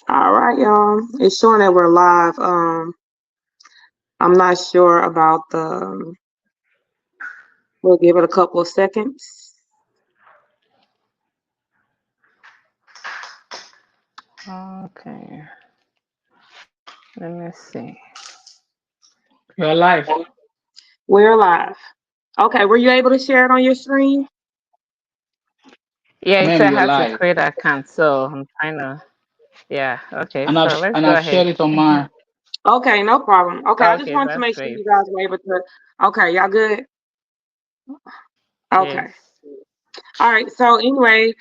All right, y'all. It's showing that we're live. I'm not sure about the. We'll give it a couple of seconds. Okay, let me see. You're alive. We're live. Okay, were you able to share it on your screen? Yeah, it Ma'am, said you're how to live. create an account, so I'm trying to. Yeah, okay, And so I've let's and go I've ahead. shared it on mine. Okay, no problem. Okay, I just Okay, wanted to that's make sure great. you guys were able to. Okay, y'all good? Yes. Okay. All right. So anyway,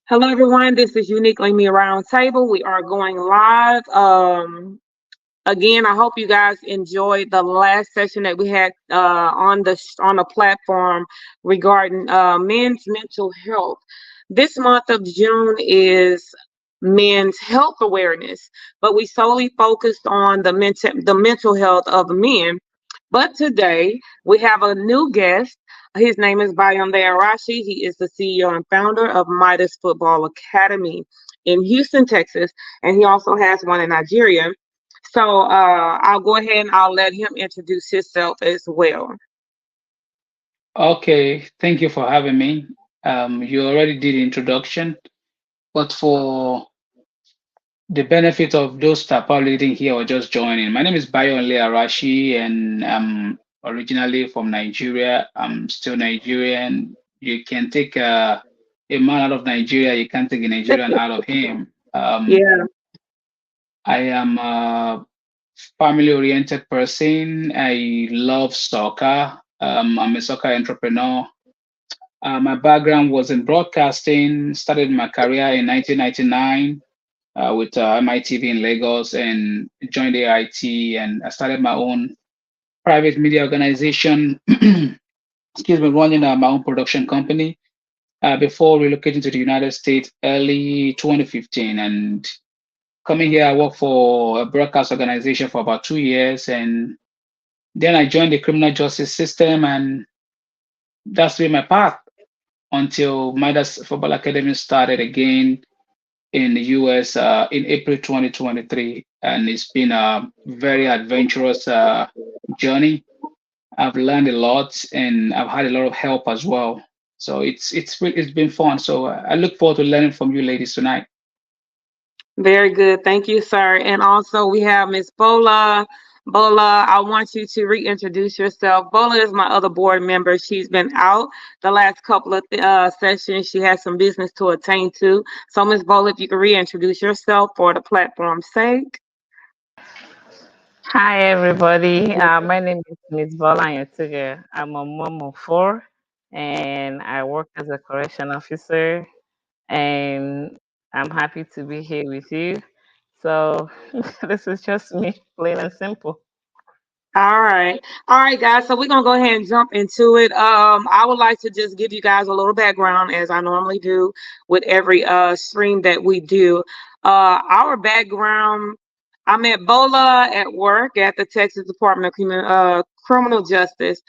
hello everyone. This is Uniquely Me Round Table. We are going live. Again, I hope you guys enjoyed the last session that we had on the platform regarding men's mental health. This month of June is men's health awareness, but we solely focused on the mental health of men. But today we have a new guest. His name is Bayonde Arashi. He is the CEO and founder of Midas Football Academy in Houston, Texas, and he also has one in Nigeria. So I'll go ahead and I'll let him introduce himself as well. Okay, thank you for having me. You already did the introduction, but for the benefit of those that are leading here or just joining, my name is Bayonle Arashi, and I'm originally from Nigeria. I'm still Nigerian. You can take a man out of Nigeria, you can't take a Nigerian out of him. Yeah, I am a family-oriented person. I love soccer. I'm a soccer entrepreneur. My background was in broadcasting. Started my career in 1999 with MITV in Lagos and joined AIT. And I started my own private media organization. Excuse me, running my own production company before relocating to the United States early 2015. And coming here, I worked for a broadcast organization for about 2 years, and then I joined the criminal justice system, and that's been my path until Midas Football Academy started again in the US in April 2023. And it's been a very adventurous journey. I've learned a lot, and I've had a lot of help as well. So it's been fun. So I look forward to learning from you ladies tonight. very good. Thank you, sir. And also we have Miss Bola. Bola, I want you to reintroduce yourself. Bola is my other board member. She's been out the last couple of sessions. She has some business to attend to. So, Miss Bola, if you could reintroduce yourself for the platform's sake. Hi, everybody. My name is Miss Bola Yotuga. I'm a mom of four, and I work as a correction officer. And I'm happy to be here with you. So this is just me, plain and simple. All right. All right, guys. So we're gonna go ahead and jump into it. I would like to just give you guys a little background as I normally do with every stream that we do. Our background, I met Bola at work at the Texas Department of Criminal Justice.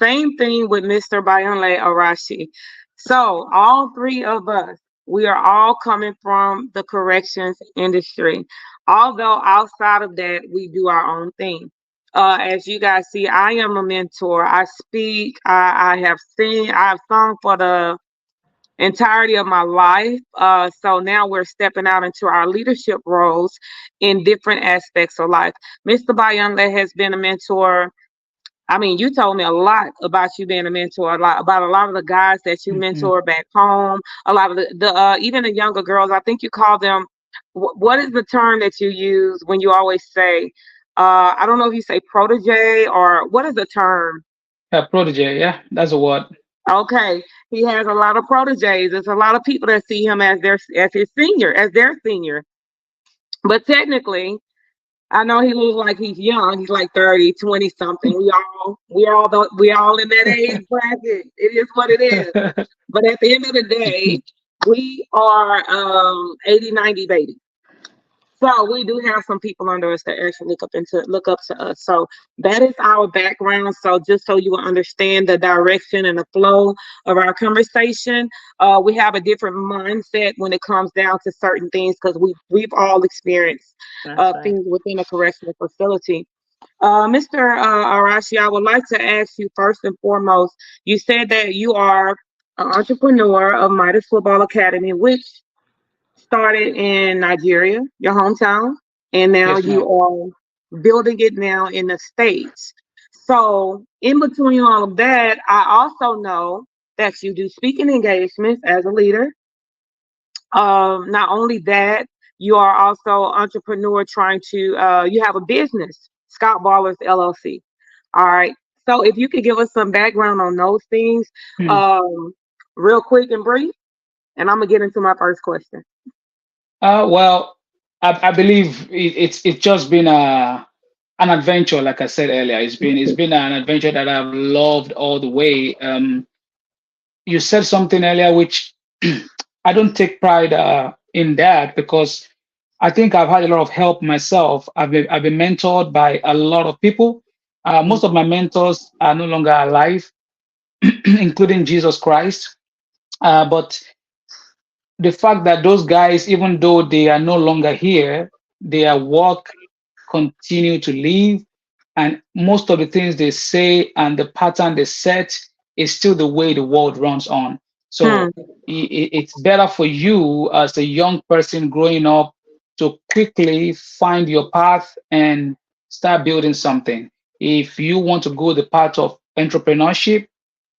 Same thing with Mr. Bayonle Arashi. So all three of us, we are all coming from the corrections industry. Although outside of that, we do our own thing. As you guys see, I am a mentor. I speak. I have seen. I've sung for the entirety of my life. So now we're stepping out into our leadership roles in different aspects of life. Mr. Bayonle has been a mentor. I mean, you told me a lot about you being a mentor, a lot about a lot of the guys that you Mhm. mentor back home. A lot of the even the younger girls. I think you call them. What is the term that you use when you always say? I don't know if you say protege or what is the term? Protege, yeah, that's a word. Okay, he has a lot of proteges. There's a lot of people that see him as his senior, as their senior. But technically, I know he looks like he's young. He's like 30, 20 something. We all in that age bracket. It is what it is. But at the end of the day, we are 80, 90 babies. So we do have some people under us that actually look up to us. So that is our background. So just so you will understand the direction and the flow of our conversation, we have a different mindset when it comes down to certain things because we've all experienced That's right. things within a correctional facility. Mr. Arashi, I would like to ask you first and foremost. You said that you are an entrepreneur of Midas Football Academy, which started in Nigeria, your hometown, and now Yes, you ma'am. are building it now in the States. So, in between all of that, I also know that you do speaking engagements as a leader. Not only that, you are also entrepreneur trying to, you have a business, Scott Ballers LLC. All right. So, if you could give us some background on those things, Hmm. um, real quick and brief, and I'm going to get into my first question. Well, I believe it's just been an adventure, like I said earlier. It's been an adventure that I've loved all the way. You said something earlier which I don't take pride in that because I think I've had a lot of help myself. I've been mentored by a lot of people. Most of my mentors are no longer alive, including Jesus Christ. But the fact that those guys, even though they are no longer here, their work continue to live, and most of the things they say and the pattern they set is still the way the world runs on. Hmm. So it's better for you as a young person growing up to quickly find your path and start building something. If you want to go the path of entrepreneurship,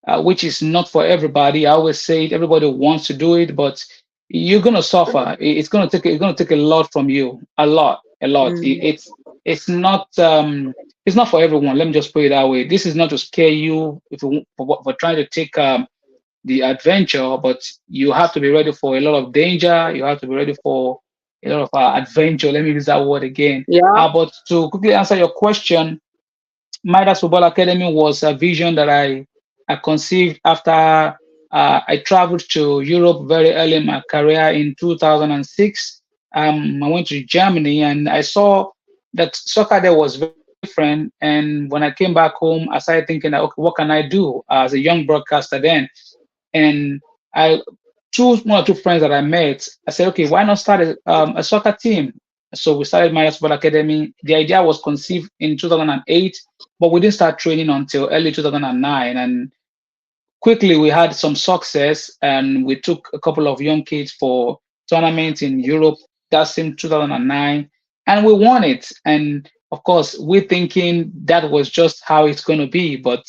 which is not for everybody. I always say it, everybody wants to do it, but you're gonna suffer. It's gonna take a lot from you, a lot, a lot. Mm. It's not for everyone. Let me just put it that way. This is not to scare you if you for trying to take the adventure, but you have to be ready for a lot of danger. You have to be ready for a lot of adventure. Let me use that word again. Yeah. But to quickly answer your question, Midas Football Academy was a vision that I conceived after I traveled to Europe very early in my career in 2006. I went to Germany and I saw that soccer there was very different. And when I came back home, I started thinking, that, okay, what can I do as a young broadcaster then? And I chose one or two friends that I met. I said, okay, why not start a soccer team? So we started Midas Football Academy. The idea was conceived in 2008, but we didn't start training until early 2009. And quickly we had some success, and we took a couple of young kids for tournaments in Europe. That's in 2009, and we won it. And of course, we're thinking that was just how it's going to be, but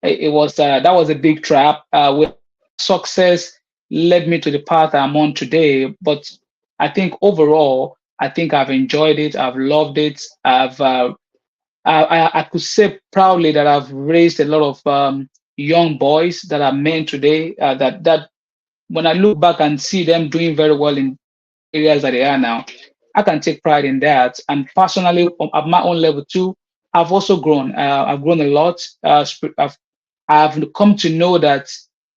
it was that was a big trap. That success led me to the path I'm on today. But I think overall, I think I've enjoyed it. I've loved it. I could say proudly that I've raised a lot of young boys that are men today. That when I look back and see them doing very well in the areas that they are now, I can take pride in that. And personally, at my own level too, I've also grown. I've grown a lot. I've come to know that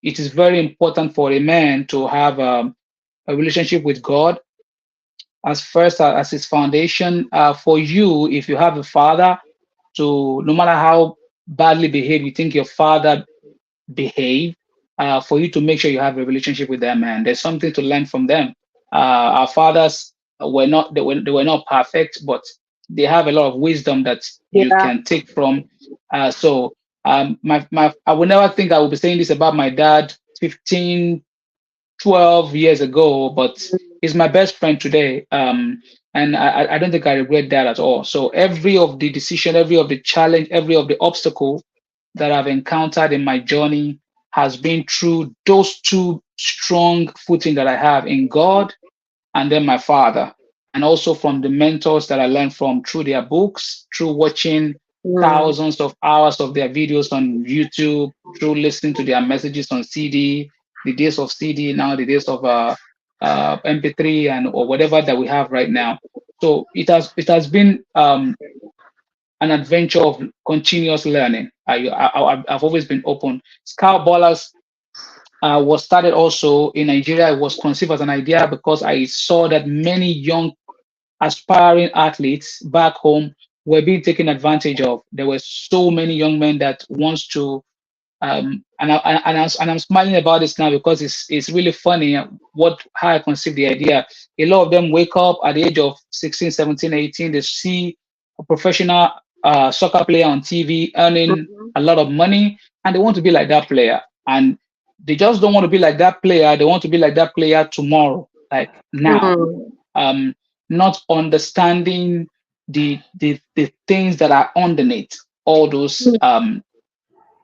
it is very important for a man to have a relationship with God as first as his foundation. For you, if you have a father, to no matter how badly behaved you think your father behave, for you to make sure you have a relationship with them, man. There's something to learn from them. Our fathers were not perfect, but they have a lot of wisdom that you Yeah. can take from. I would never think I would be saying this about my dad 15, 12 years ago, but he's my best friend today. And I don't think I regret that at all. So every of the decision, every of the challenge, every of the obstacle that I've encountered in my journey has been through those two strong footing that I have in God and then my father, and also from the mentors that I learned from through their books, through watching Mm. thousands of hours of their videos on YouTube, through listening to their messages on CD, the days of CD, now the days of MP3 and or whatever that we have right now. So it has been an adventure of continuous learning. I've always been open. Scout Ballers was started also in Nigeria. It was conceived as an idea because I saw that many young aspiring athletes back home were being taken advantage of. There were so many young men that wants to and I'm smiling about this now because it's really funny what how I conceived the idea. A lot of them wake up at the age of 16, 17, 18. They see a professional soccer player on TV earning Mhm. a lot of money, and they want to be like that player. And they just don't want to be like that player. They want to be like that player tomorrow, like now. Mm. Um, Not understanding the things that are underneath all those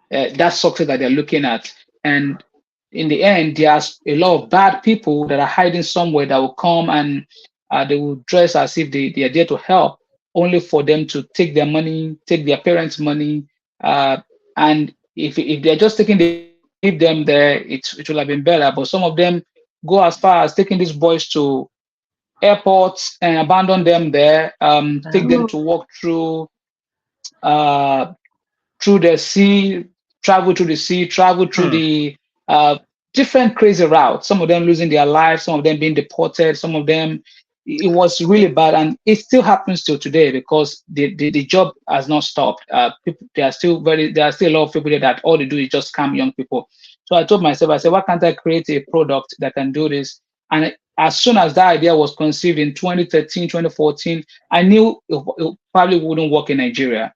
that success that they're looking at. And in the end, there's a lot of bad people that are hiding somewhere that will come and they will dress as if they are there to help, only for them to take their money, take their parents' money. And if they're just taking the money and leave them there, it will have been better. But some of them go as far as taking these boys to airports and abandon them there, take them to walk uh, through the sea, travel through the sea, travel through Hmm. the different crazy routes. Some of them losing their lives, some of them being deported, some of them it was really bad, and it still happens till today because the job has not stopped. People, there are still a lot of people there that all they do is just scam young people. So I told myself, I said, why can't I create a product that can do this? And as soon as that idea was conceived in 2013, 2014, I knew it probably wouldn't work in Nigeria.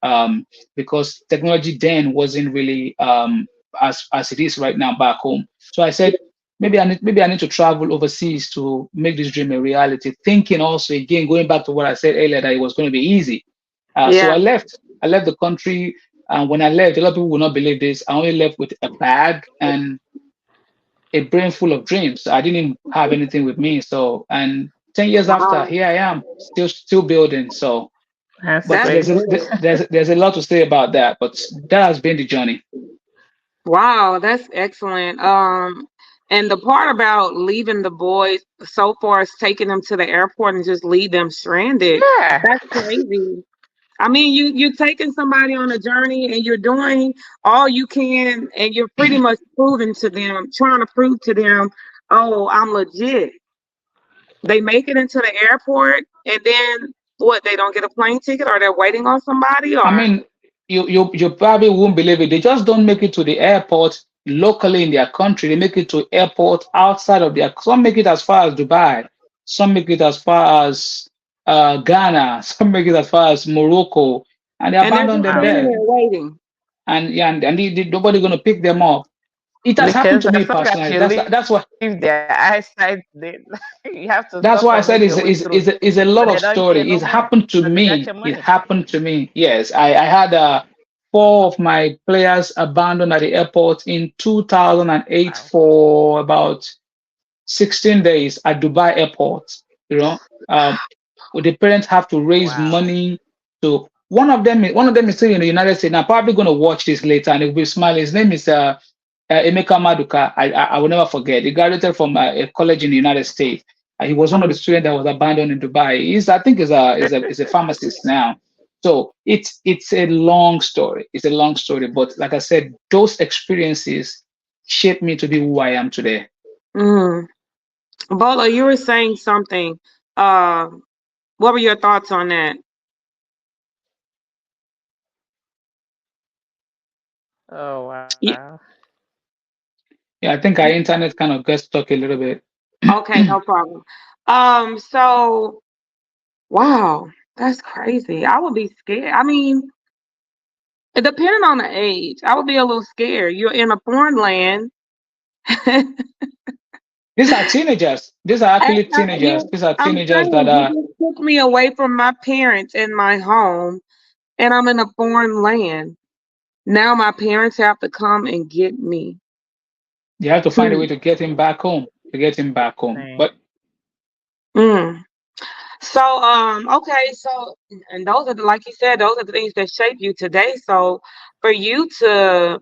Because technology then wasn't really as it is right now back home. So I said maybe I need to travel overseas to make this dream a reality. Thinking also again going back to what I said earlier that it was going to be easy. So Yeah. I left. I left the country. And when I left, a lot of people will not believe this. I only left with a bag and a brain full of dreams. I didn't have anything with me. So and 10 years after, Wow. here I am, still building. So That's but That's great. good. there's a lot to say about that, but that has been the journey. Wow, that's excellent. And the part about leaving the boys so far as taking them to the airport and just leave them stranded, Yeah. that's crazy. I mean, you're taking somebody on a journey and you're doing all you can, and you're pretty much proving to them, trying to prove to them, oh, I'm legit. They make it into the airport, and then what? They don't get a plane ticket, or they're waiting on somebody, I or mean, you probably won't believe it. They just don't make it to the airport locally in their country. They make it to airport outside of their. Some make it as far as Dubai. Some make it as far as Ghana. Some make it as far as Morocco, and they and they're abandon just them Wow. sitting there. there waiting. And yeah, and nobody gonna pick them up. It has happened Because to me as long as personally. you leave their eyesight, you have to stop or That's make why I your said way through. is a So lot they of don't care story. no It more. happened to Because they got me. your It money. happened to me. Yes, I had four of my players abandoned at the airport in 2008 Wow. for about 16 days at Dubai airport. You know, um, the parents have to raise Wow. money to one of them is still in the United States. Now, probably going to watch this later and he'll be smiling. His name is Emeka Maduka. I will never forget. He graduated from a college in the United States. He was one of the Um, students that was abandoned in Dubai. I think is a pharmacist now. So it's a long story. It's a long story. But like I said, those experiences shaped me to be who I am today. mm. Bola, you were saying something. Uh, what were your thoughts on that? Oh You, wow. Yeah, I think our internet kind of gets stuck a little bit. okay, no problem. So wow, that's crazy. I would be scared. I mean, depending on the age, I would be a little scared. You're in a foreign land. And These are teenagers. These are actually teenagers. you, These are I'm teenagers that saying you are. just took me away from my parents and my home, and I'm in a foreign land. Now my parents have to come and get me. You have to find a way Hmm. to get him back home. To get him back home. Dang. But Mm. So, okay, so and those are like you said, those are the things that shape you today. So for you to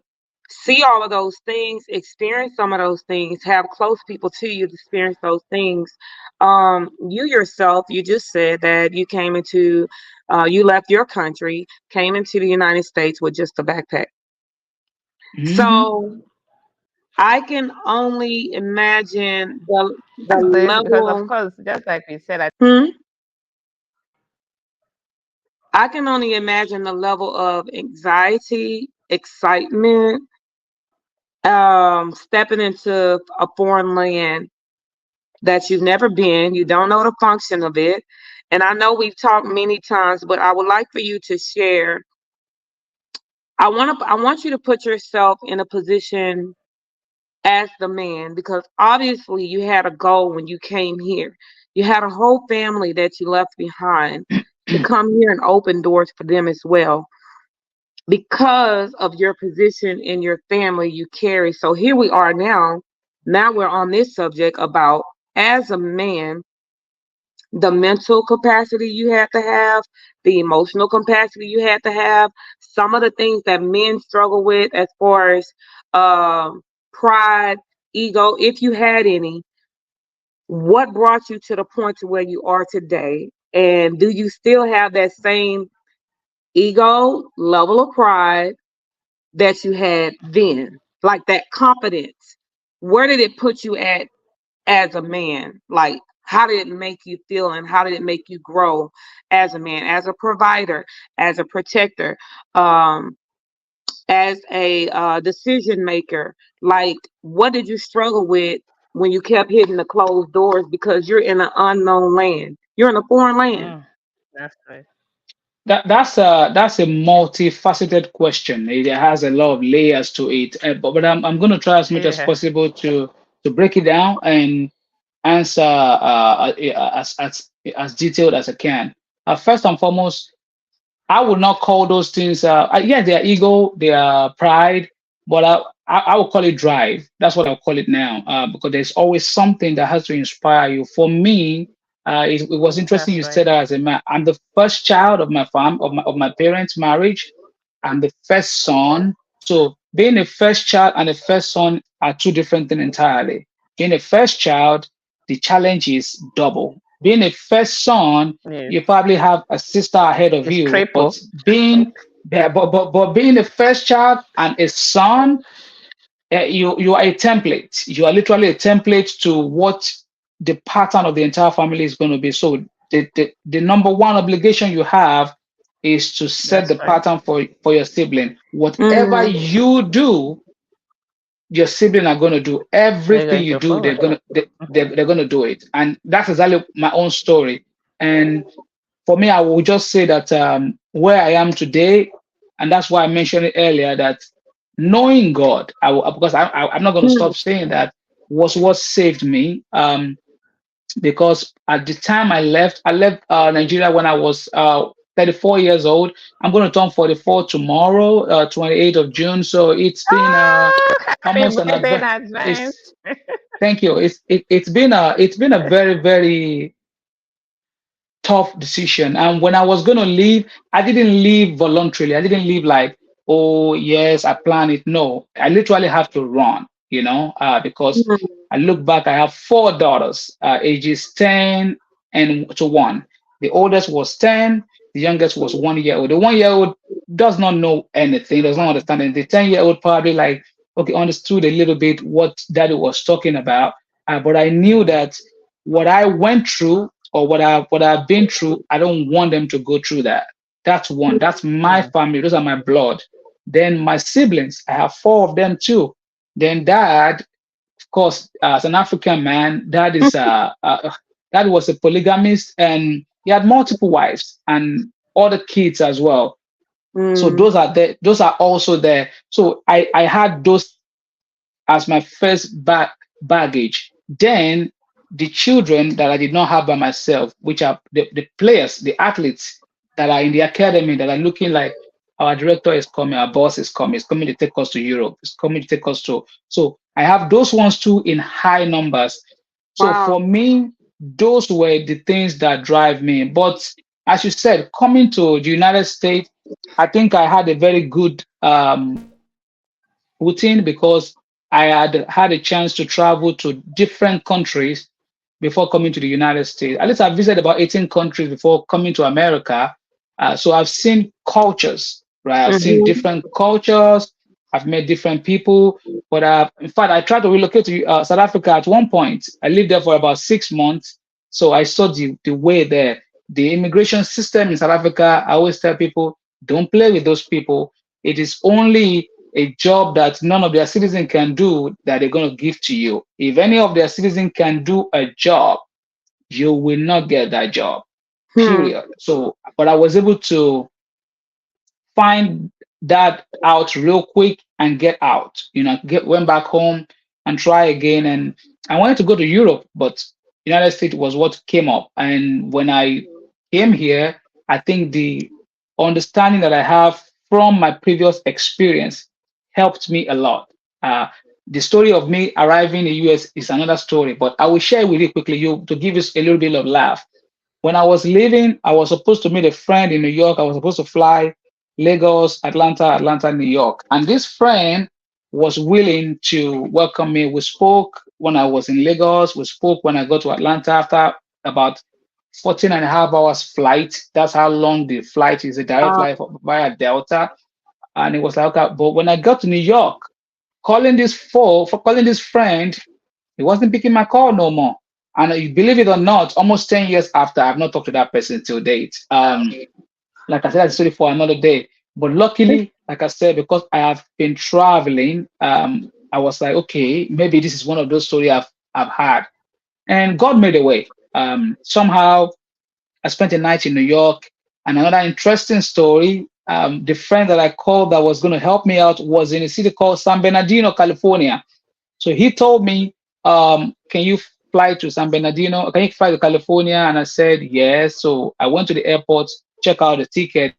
see all of those things, experience some of those things, have close people to you to experience those things. You yourself, you just said that you came into you left your country, came into the United States with just a backpack. mhm. So I can only imagine the That's good because of level. course, just like we said, I Hmm? I can only imagine the level of anxiety, excitement, stepping into a foreign land that you've never been. You don't know the function of it. And I know we've talked many times, but I would like for you to share. I want you to put yourself in a position as the man, because obviously you had a goal when you came here. You had a whole family that you left behind to come here and open doors for them as well, because of your position in your family you carry. So here we are now. Now we're on this subject about, as a man, the mental capacity you have to have, the emotional capacity you have to have, some of the things that men struggle with as far as um, pride, ego, if you had any. What brought you to the point to where you are today? And do you still have that same ego, level of pride that you had then? Like that confidence. Where did it put you at as a man? Like, how did it make you feel and how did it make you grow as a man, as a provider, as a protector, um, as a decision maker? Like, what did you struggle with when you kept hitting the closed doors because you're in an unknown land? You're in a foreign land. Mm, that's right. That's a multifaceted question. It has a lot of layers to it. But I'm going to try as much as Yeah. possible to break it down and answer as detailed as I can. First and foremost, I would not call those things. Yeah, they are ego, they are pride, but I would call it drive. That's what I'll call it now, because there's always something that has to inspire you. For me, it was interesting That's you right. said that as a man. I'm the first child of my of my parents' marriage. I'm the first son. So being a first child and a first son are two different things entirely. Being a first child, the challenge is double. Being a first son, Yes. you probably have a sister ahead of It's you, but triple. being the first child and a son, you are a template. You are literally a template to what the pattern of the entire family is going to be. So the number one obligation you have is to set That's the right. pattern for your sibling. Whatever Mm, you do, your sibling are going to do. They're Everything going you to do, follow. they're going to do it. And that's exactly my own story. And for me, I will just say that where I am today, and that's why I mentioned it earlier, that knowing God, because I'm not going to mm, stop saying that, was what saved me. Because at the time I left Nigeria when I was 34 years old. I'm going to turn 44 tomorrow, 28th of June. So it's been Oh, happy almost an birthday in advert. advance. It's Thank you. It's been a very very tough decision. And when I was going to leave, I didn't leave voluntarily. I didn't leave like, oh, yes, I plan it. No, I literally have to run, because mm, I look back, I have four daughters, ages 10 and to 1. The oldest was 10, the youngest was 1 year old. The 1 year old does not know anything, does not Wow. understand anything. The 10-year old probably like, okay, understood a little bit what daddy was talking about. But I knew that what I went through or what I've been through, I don't want them to go through that. That's one. That's my Mm, family. Those are my blood. Then my siblings, I have four of them too. Then dad, of course, as an African man, dad was a polygamist and he had multiple wives and other kids as well. So mm, those are there. Those are also there. So I had those as my first baggage. Then the children that I did not have by myself, which are the players, the athletes that are in the academy that are looking like our director is coming, our boss is coming to take us to Europe, is coming to take us to. So I have those ones too in high numbers. So wow. for me, those were the things that drive me. But as you said, coming to the United States, I think I had a very good routine because I had a chance to travel to different countries before coming to the United States. At least I visited about 18 countries before coming to America. So I've seen cultures, right? I've seen Mm-hmm. different cultures. I've met different people. But in fact, I tried to relocate to South Africa at one point. I lived there for about 6 months. So I saw the way there. the immigration system in South Africa, I always tell people, don't play with those people. It is only a job that none of their citizens can do that they're going to give to you. If any of their citizens can do a job, you will not get that job, Hmm. period. So, but I was able to find that out real quick and get out. Went back home and try again. And I wanted to go to Europe, but United States was what came up. And when I came here, I think the understanding that I have from my previous experience helped me a lot. Uh, the story of me arriving in the US is another story, but I will share with you quickly you to give you a little bit of laugh. When I was leaving, I was supposed to meet a friend in New York. I was supposed to fly Lagos, Atlanta, New York. And this friend was willing to welcome me. We spoke when I was in Lagos. We spoke when I got to Atlanta after about 14 and a half hours flight. That's how long the flight is, a direct Uh, flight via Delta. And it was like, okay. But when I got to New York, calling this friend, he wasn't picking my call no more. And you believe it or not, almost 10 years after, I've not talked to that person till date. Like I said, that's story for another day. But luckily, like I said, because I have been traveling, I was like, okay, maybe this is one of those stories I've had. And God made a way. Somehow I spent a night in New York. And another interesting story, the friend that I called that was going to help me out was in a city called San Bernardino, California. So he told me, can you fly to San Bernardino? Can you fly to California? And I said, yes. So I went to the airport, check out the ticket,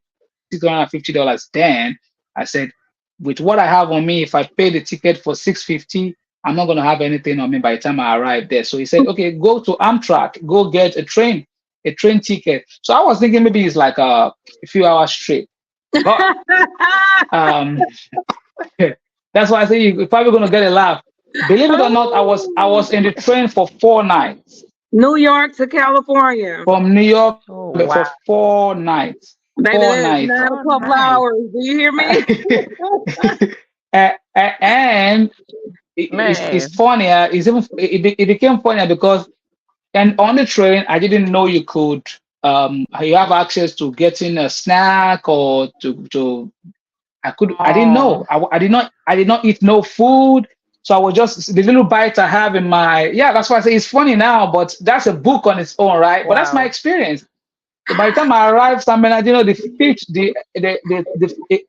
$650. Then I said, with what I have on me, if I pay the ticket for $650, I'm not going to have anything on me by the time I arrive there. So he said, okay, go to Amtrak, go get a train ticket. So I was thinking maybe it's like a few hours straight. But um, that's why I say you're probably going to get a laugh. Believe it or not, I was in the train for 4 nights New York to California. from New York Oh for wow. 4 nights. Baby, Four that is nights. not a Oh couple nice. hours. Do you hear me? And it's Man. funnier. It became funnier because and on the train I didn't know you have access to getting a snack or to I didn't know. Oh I did not eat no food. So I was just the little bites I have in my yeah. That's why I say it's funny now, but that's a book on its own, right? But that's my wow. experience. So by the time I arrived, San Bernardino, the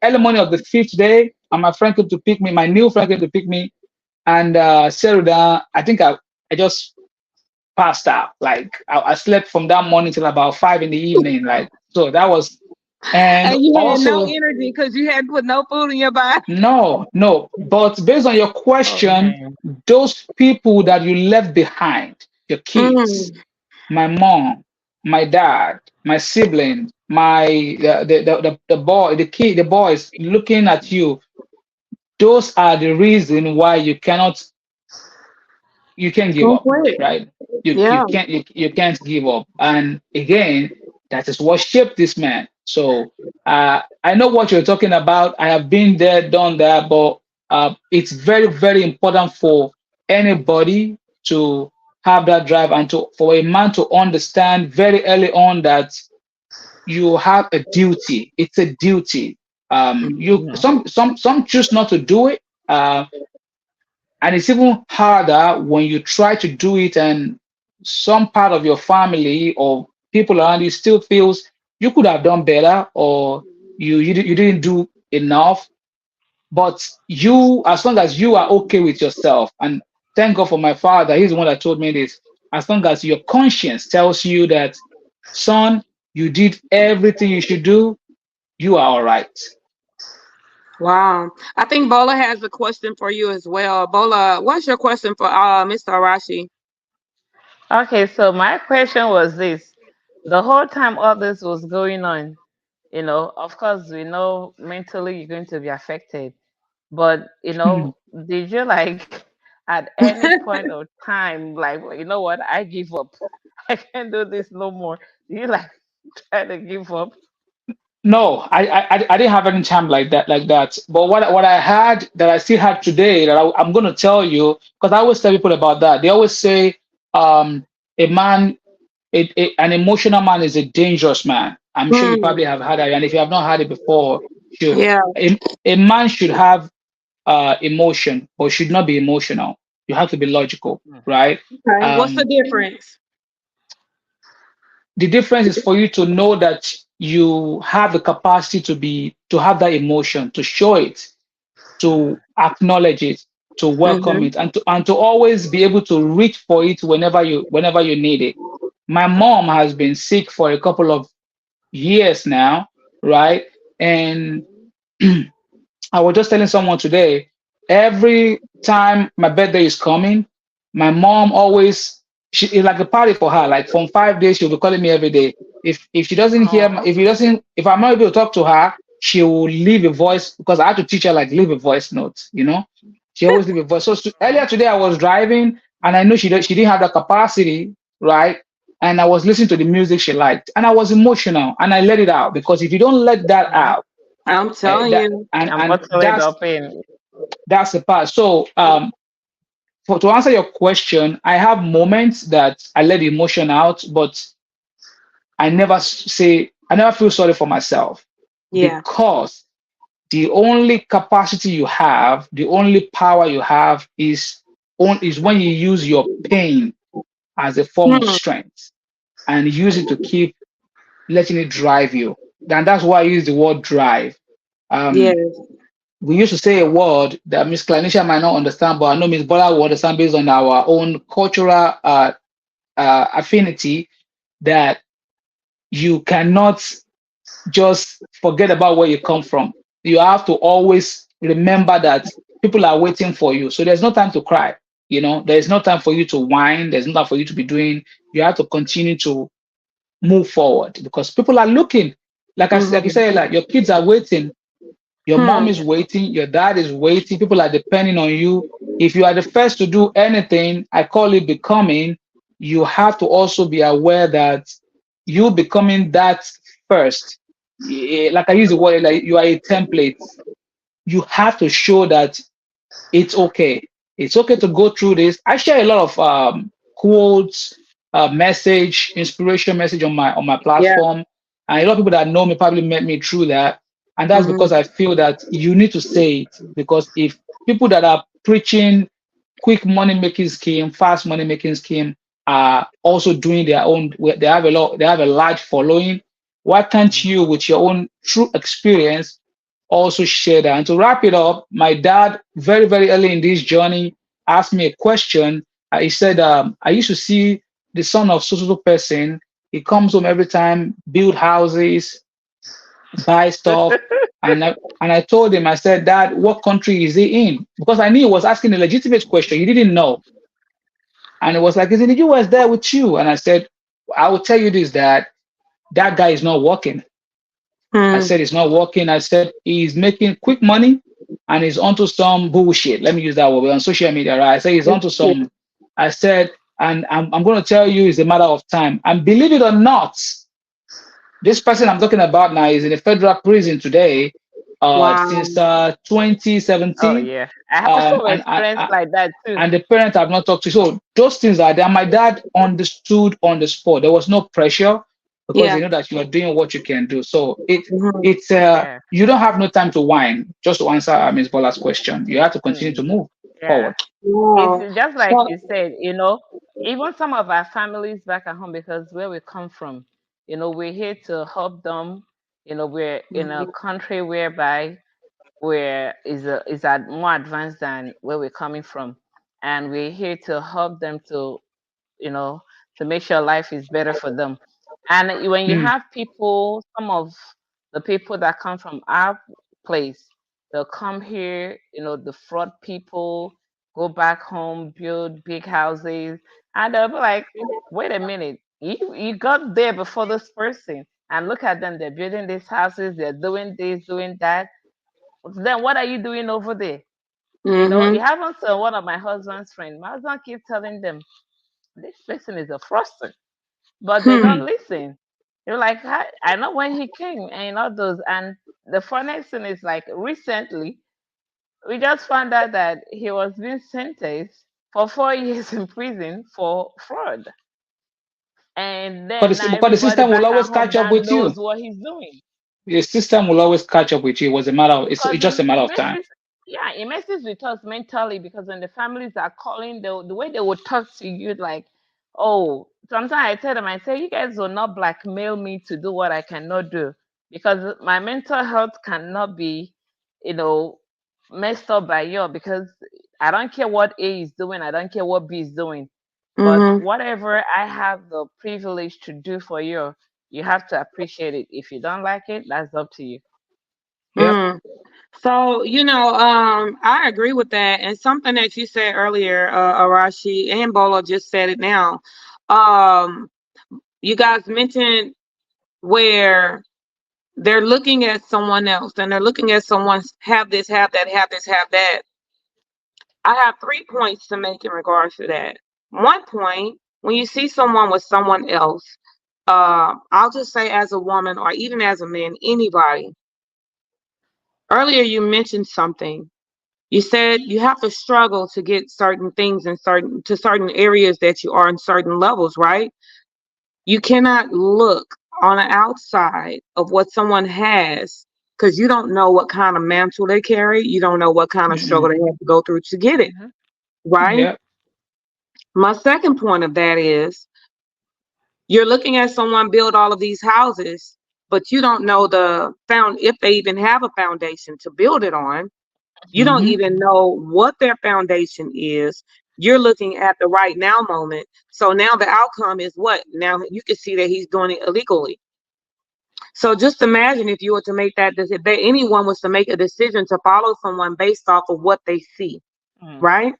early morning of the fifth day, and my friend came to pick me. My new friend came to pick me, and settled down. I think I just passed out. Like I slept from that morning till about 5 in the evening. Like so that was, and And you had no also energy because you hadn't put no food in your body. no, no. But based on your Oh question, man. those people that you left behind, your kids, Mm, my mom, my dad, my siblings, my the boy, the kid, the boys looking at you, those are the reason why you can't give up, complete. right? You Yeah. you can't you can't give up. And again, that is what shaped this man. So I know what you're talking about. I have been there, done that, but it's very, very important for anybody to have that drive and to for a man to understand very early on that you have a duty. It's a duty. You Mhm. some choose not to do it. And it's even harder when you try to do it and some part of your family or people around you still feels you could have done better or you didn't do enough. But you, as long as you are okay with yourself, and thank God for my father, he's the one that told me this. As long as your conscience tells you that, son, you did everything you should do, you are all right. Wow. I think Bola has a question for you as well. Bola, what's your question for Mr. Arashi? Okay, so my question was this. The whole time all this was going on, of course we know mentally you're going to be affected. But did you like at any point of time like what, I give up. I can't do this no more. Do you like try to give up? No, I didn't have any time like that. But what I had that I still have today that I'm going to tell you because I always tell people about that. They always say, a man. An emotional man is a dangerous man. I'm sure you Hmm. probably have had that, and if you have not had it before, should Yeah. a man should have emotion, but should not be emotional. You have to be logical, Mm. right? Okay. What's the Um, difference? the difference is for you to know that you have the capacity to have that emotion, to show it, to acknowledge it, to welcome Mm-hmm. it, and to always be able to reach for it whenever you need it. My mom has been sick for a couple of years now, right? And I was just telling someone today, every time my birthday is coming, my mom always it's like a party for her. Like from 5 days, she'll be calling me every day. If she doesn't hear, Oh, if I'm not able to talk to her, she will leave a voice because I had to teach her like leave a voice note. She always leave a voice. So earlier today, I was driving and I know she didn't have the capacity, right? And I was listening to the music she liked, and I was emotional, and I let it out because if you don't let that mhm. out, I'm telling that you. And and bottle it up in. that's the part. So to answer your question, I have moments that I let the emotion out, but I never feel sorry for myself Yeah. because the only capacity you have, the only power you have is when you use your pain as a form of Hmm. strength and use it to keep letting it drive you. And that's why I use the word drive. Um, Yes. we used to say a word that Miss Clanisha might not understand, but I know Miss Bola will understand based on our own cultural affinity that you cannot just forget about where you come from. You have to always remember that people are waiting for you. So there's no time to cry. There's no time for you to whine. There's no time for you to be doing. You have to continue to move forward because people are looking. Like you Mm-hmm. said, like your kids are waiting. Your mom Hmm. is waiting, your dad is waiting, people are depending on you. If you are the first to do anything, I call it becoming, you have to also be aware that you becoming that first. Like I use the word, like you are a template. You have to show that it's okay. It's okay to go through this. I share a lot of quotes, message, inspiration message on my Yeah. platform, and a lot of people that know me probably met me through that. And that's because I Mm-hmm. feel that you need to say it because if people that are preaching quick money making scheme, fast money making scheme are also doing their own, they have a large following. Why can't Mhm. you, with your own true experience, also share that? And to wrap it up, my dad, very, very early in this journey, asked me a question. He said, I used to see the son of so person. He comes home every time, build houses, buy stuff. And I told him, I said, Dad, what country is he in? Because I knew he was asking a legitimate question. He didn't know. And it was like, he's in the US there with you. And I said, I will tell you this, Dad, that guy is not working. I Hmm. said it's not working. I said he's making quick money and he's onto some bullshit. Let me use that word. We're on social media, right? I said he's onto Yeah. some. I said, and I'm going to tell you it's a matter of time. And believe it or not, this person I'm talking about now is in a federal prison today since Wow. Oh 2017. yeah, I have Um, some and, experience and, like that too. and the parent have not talked to. So those things are there. My dad understood on the spot. There was no pressure because Yeah. they know that you are doing what you can do. So Mm-hmm. it's Yeah. you don't have no time to whine. Just to answer Ms. Bola's question, you have to continue to Mm. move Yeah. forward. It's Wow. just like So, you said, even some of our families back at home, because where we come from, we're here to help them. We're in a mhm. country whereby where is more advanced than where we're coming from, and we're here to help them you know, to make sure life is better for them. And when you Mm, have people, some of the people that come from our place, they'll come here, the fraud people, go back home, build big houses, and they'll be like, wait a minute, you got there before this person. And look at them, they're building these houses, they're doing this, doing that. Then what are you doing over there? It Mm-hmm. happens to one of my husband's friends. My husband keeps telling them, this person is a fraudster, but they don't mm. Hmm. listen. They're like, I know when he came and all those. And the funniest thing is, like, recently, we just found out that he was being sentenced for 4 years in prison for fraud. And But then now but the everybody system will back at always home catch up now with knows you. what he's doing. The system will always catch up with you. It was a matter of it's Because just a matter it of time. messes, yeah, it messes with us mentally, because when the families are calling, the way they will talk to you, like, oh, sometimes I tell them, I say, you guys will not blackmail me to do what I cannot do, because my mental health cannot be, you know, messed up by you, because I don't care what A is doing, I don't care what B is doing, but Mm-hmm. whatever I have the privilege to do for you, you have to appreciate it. If you don't like it, that's up to you. Yep. Mm. So, I agree with that. And something that you said earlier, Arashi and Bolo just said it now. Um, you guys mentioned where they're looking at someone else and they're looking at someone have this, have that, have this, have that. I have 3 points to make in regards to that. One point, when you see someone with someone else, I'll just say as a woman or even as a man, anybody. Earlier, you mentioned something. You said you have to struggle to get certain things in certain areas that you are in certain levels, right? You cannot look on the outside of what someone has because you don't know what kind of mantle they carry. You don't know what kind of struggle Mm-mm. they have to go through to get it, Hmm. right? Yep. My second point of that is you're looking at someone build all of these houses, but you don't know the found if they even have a foundation to build it on. You don't Mm-hmm. even know what their foundation is. You're looking at the right now moment. So now the outcome is what? Now you can see that he's doing it illegally. So just imagine if you were to make if anyone was to make a decision to follow someone based off of what they see, Mm. right?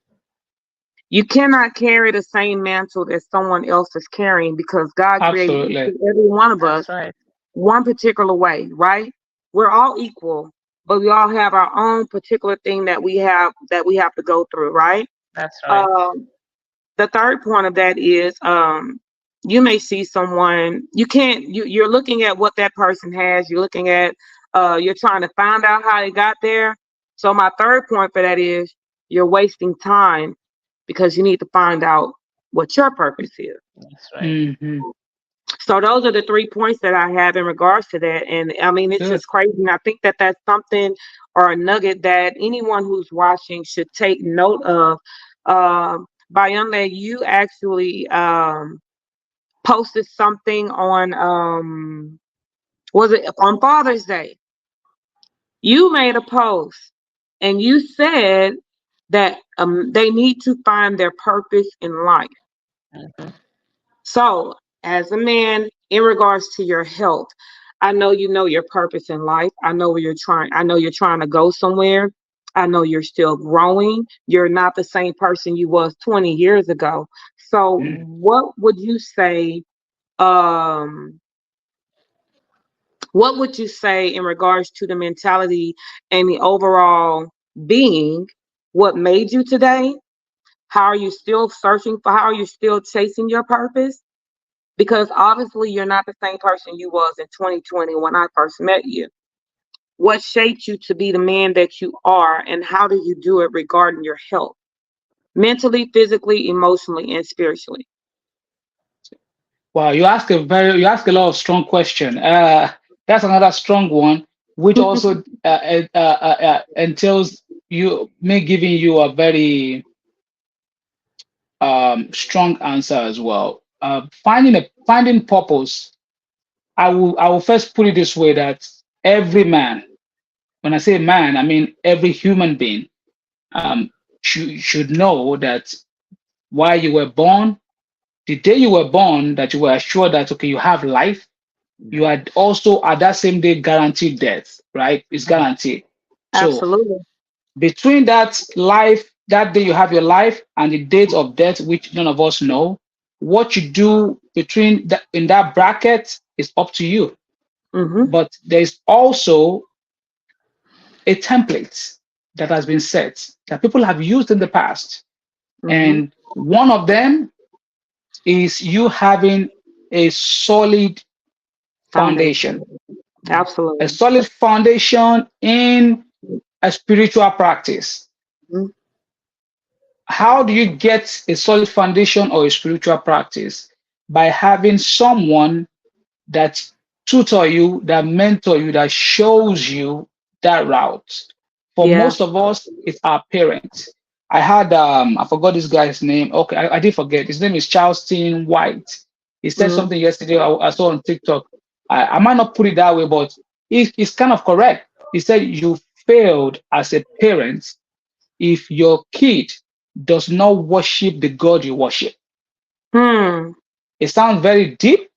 You cannot carry the same mantle that someone else is carrying because God created each Absolutely. and every one of us That's right. one particular way, right? We're all equal, but we all have our own particular thing that we have to go through, right? That's right. Um, the third point of that is you may see someone you can't you're looking at what that person has, you're looking at you're trying to find out how they got there. So my third point for that is you're wasting time because you need to find out what your purpose is. That's right. Mm-hmm. So those are the 3 points that I have in regards to that. And I mean, it's Good. just crazy. And I think that that's something or a nugget that anyone who's watching should take note of. Bayonle, you actually posted something on, was it on Father's Day? You made a post and you said that they need to find their purpose in life. Hmm. So, as a man, in regards to your health, I know you know your purpose in life. I know where you're trying. I know you're trying to go somewhere. I know you're still growing. You're not the same person you was 20 years ago. So, Mm. what would you say? Um, what would you say in regards to the mentality and the overall being? What made you today? How are you still searching for? How are you still chasing your purpose? Because obviously you're not the same person you was in 2020 when I first met you. What shaped you to be the man that you are, and how do you do it regarding your health, mentally, physically, emotionally, and spiritually? Wow, you ask a lot of strong question. That's another strong one, which also entails you me giving you a very strong answer as well. Finding purpose. I will first put it this way that every man, when I say man, I mean every human being, should know that while you were born, the day you were born, that you were assured that okay, you have life. You are also at that same day guaranteed death, right? It's guaranteed. So Absolutely. between that life, that day you have your life, and the date of death, which none of us know, what you do between that in that bracket is up to you. Mm-hmm. But there's also a template that has been set that people have used in the past. Mm-hmm. And one of them is you having a solid Foundation. foundation, a Absolutely. solid foundation in a spiritual practice. Mhm. How do you get a solid foundation or a spiritual practice? by having someone that tutor you, that mentor you, that shows you that route. For Yeah. most of us, it's our parents. I had I forgot this guy's name. Okay, I did forget. His name is Charleston White. He said Mm. something yesterday I saw on TikTok. I might not put it that way, but it's kind of correct. He said you failed as a parent if your kid does not worship the God you worship. Hmm. It sounds very deep,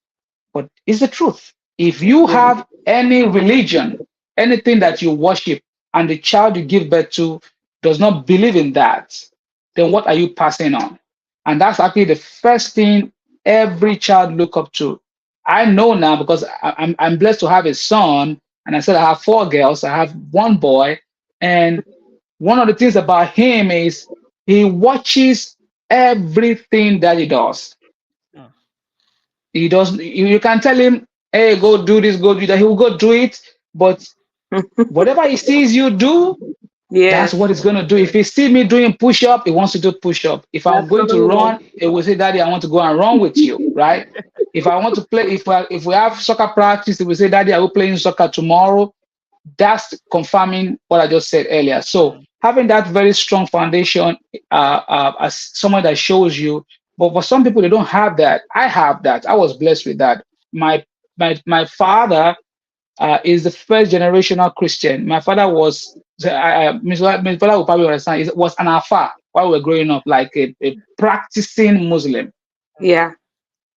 but it's the truth. If you Yeah. have any religion, anything that you worship, and the child you give birth to does not believe in that, then what are you passing on? And that's actually the first thing every child look up to. I know now because I'm blessed to have a son, and I said I have four girls. I have one boy, and one of the things about him is he watches everything that he does. Mm. He doesn't. You can tell him, "Hey, go do this, go do that." He will go do it. But whatever he sees you do, that's Yes. what he's gonna do. If he see me doing push up, he wants to do push up. If I'm going to Absolutely. run, he will say, "Daddy, I want to go and run with you." Right? If I want to play, if we have soccer practice, he will say, "Daddy, I will play in soccer tomorrow." That's confirming what I just said earlier. So Mm. having that very strong foundation as someone that shows you, but for some people they don't have that. I have that. I was blessed with that. My father is the first generational Christian. My father was, my father will probably understand, was an Afa while we were growing up, like a practicing Muslim. Yeah.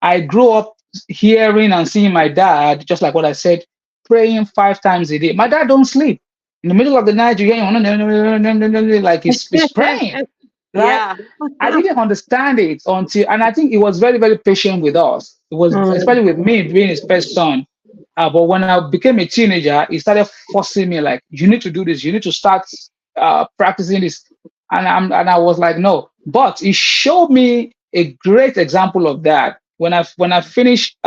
I grew up hearing and seeing my dad, just like what I said, praying 5 times a day. My dad don't sleep. In the middle of the night, you hear him like he's praying, right? Yeah. I didn't understand it until, and I think he was very, very patient with us. It was, especially Mm. with me being his first son. But when I became a teenager, he started forcing me, like, you need to do this, you need to start practicing this. And I was like, no. But he showed me a great example of that. When I finished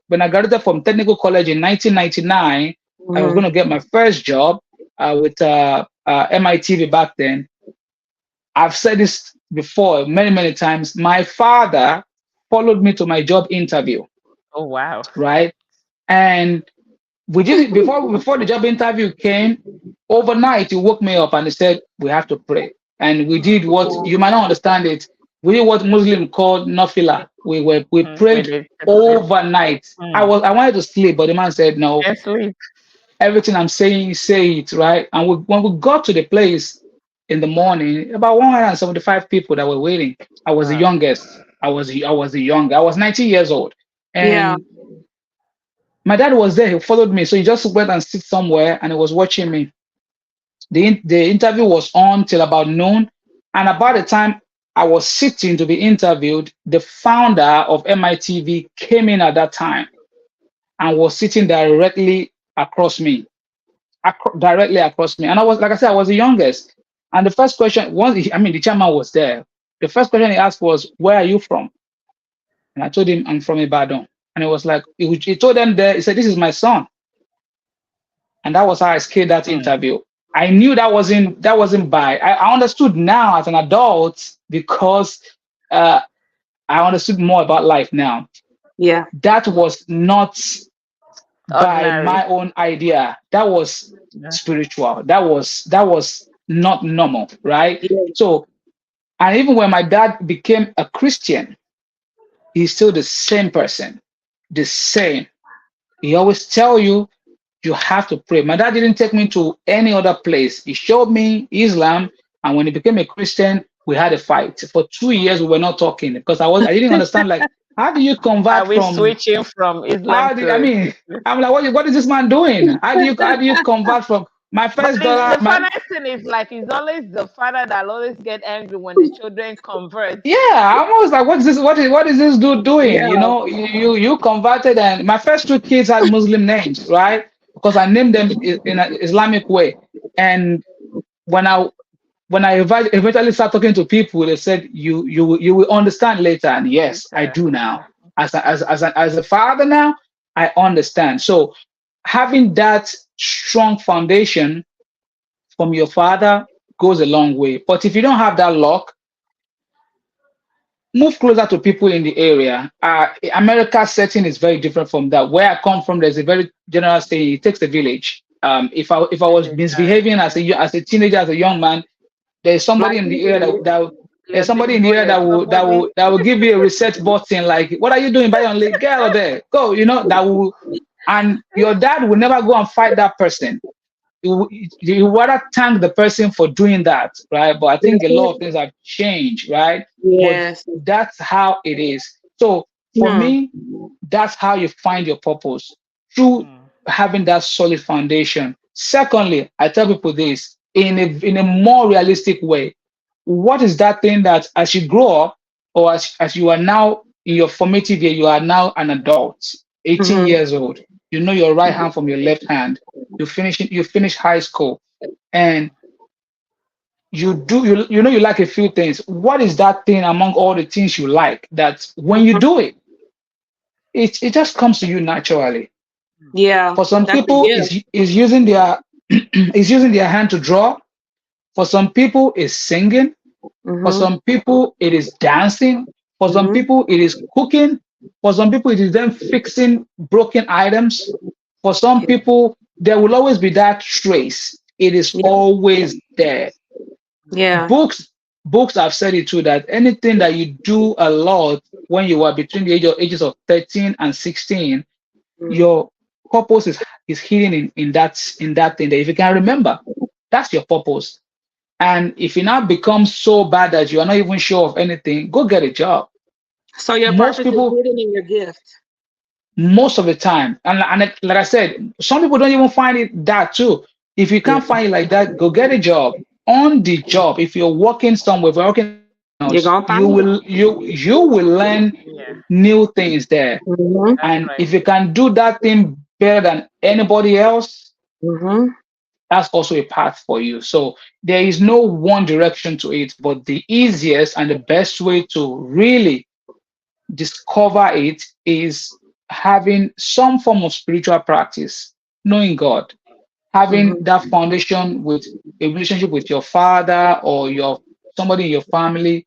when I graduated from technical college in 1999, I was going Mhm. to get my first job with MITV back then. I've said this before many, many times. My father followed me to my job interview, Oh wow. right? And we did it before the job interview came. Overnight, he woke me up and he said, "We have to pray." And we did what you might not understand it. We did what Muslim called nafila. We Mm. prayed Meditation. overnight. Mm. I wanted to sleep, but the man said, "No, Can't sleep. everything I'm saying, say it," right? And when we got to the place in the morning, about 175 people that were waiting. I was the Wow. youngest. I was the youngest. I was 19 years old, Yeah. and my dad was there. He followed me, so he just went and sit somewhere, and he was watching me. The interview was on till about noon, and about the time I was sitting to be interviewed, the founder of MITV came in at that time and was sitting directly across me. And I was, like I said, I was the youngest. And the first question, I mean, the chairman was there. The first question he asked was, "Where are you from?" And I told him, "I'm from Ibadan." And he was like, he told them there, he said, "This is my son." And that was how I scaled that Mm. interview. I knew that wasn't by. I understood now as an adult because uh, I understood more about life now. Yeah. That was not by Ordinary. my own idea. That was Yeah. spiritual. That was not normal, right? Yeah. So, and even when my dad became a Christian, he's still the same person, the same. He always tell you have to pray. My dad didn't take me to any other place. He showed me Islam, and when he became a Christian, we had a fight. For 2 years, we were not talking because I didn't understand, like, how do you Are convert we from switching from Islam how do I to? mean I'm like, what is this man doing? How do you convert from my But first it's, dollar? the funniest thing is like it's always the father that always get angry when the children convert. Yeah, I'm always like, what is this dude doing? Yeah. You converted, and my first two kids had Muslim names, right? Because I named them in an Islamic way. And when I eventually start talking to people, they said you will understand later. And yes, I Later. do now. As a father now, I understand. So having that strong foundation from your father goes a long way. But if you don't have that luck, move closer to people in the area. America's setting is very different from that. Where I come from, there's a very general saying: "It takes a village." If I This was is right. misbehaving as a teenager, as a young man, there's Like somebody in you the area did. there's Your somebody big in the area brother, somebody. that will give you a reset button. Like, what are you doing? By your late girl there, go. That will, and your dad will never go and fight that person. You rather thank the person for doing that, right? But I think a lot of things have changed, right? But Yes. that's how it is. So for Hmm. me, that's how you find your purpose, through Mm. having that solid foundation. Secondly, I tell people this in a more realistic way. What is that thing that as you grow up, or as you are now in your formative year, you are now an adult, 18 Hmm. years old, you know your right hand from your left hand, you finish high school, and you know you like a few things. What is that thing among all the things you like that when you do it, it just comes to you naturally? Yeah, For some that's a people, gift. is using their is using their hand to draw. For some people, is singing. For Hmm. some people, it is dancing. For some Hmm. people, it is cooking. For some people, it is them fixing broken items. For some people, there will always be that trace. It is Yeah. always there. Yeah. Books, books have said it too, that anything that you do a lot when you are between the ages of 13 and 16, Mm. your purpose is hidden in that thing. That if you can remember, that's your purpose. And if it now becomes so bad that you are not even sure of anything, go get a job. So your Most purpose is people, hidden in your gift. most of the time, and like I said, some people don't even find it that too. If you Yeah. can't find it like that, go get a job. On the job, if you're working somewhere, if you're working at You're McDonald's, gonna find it. you will learn Yeah, new things there. Hmm. that's And right. if you can do that thing better than anybody else, Hmm. that's also a path for you. So there is no one direction to it, but the easiest and the best way to really discover it is having some form of spiritual practice, knowing God, having Hmm. that foundation with a relationship with your father or your somebody in your family,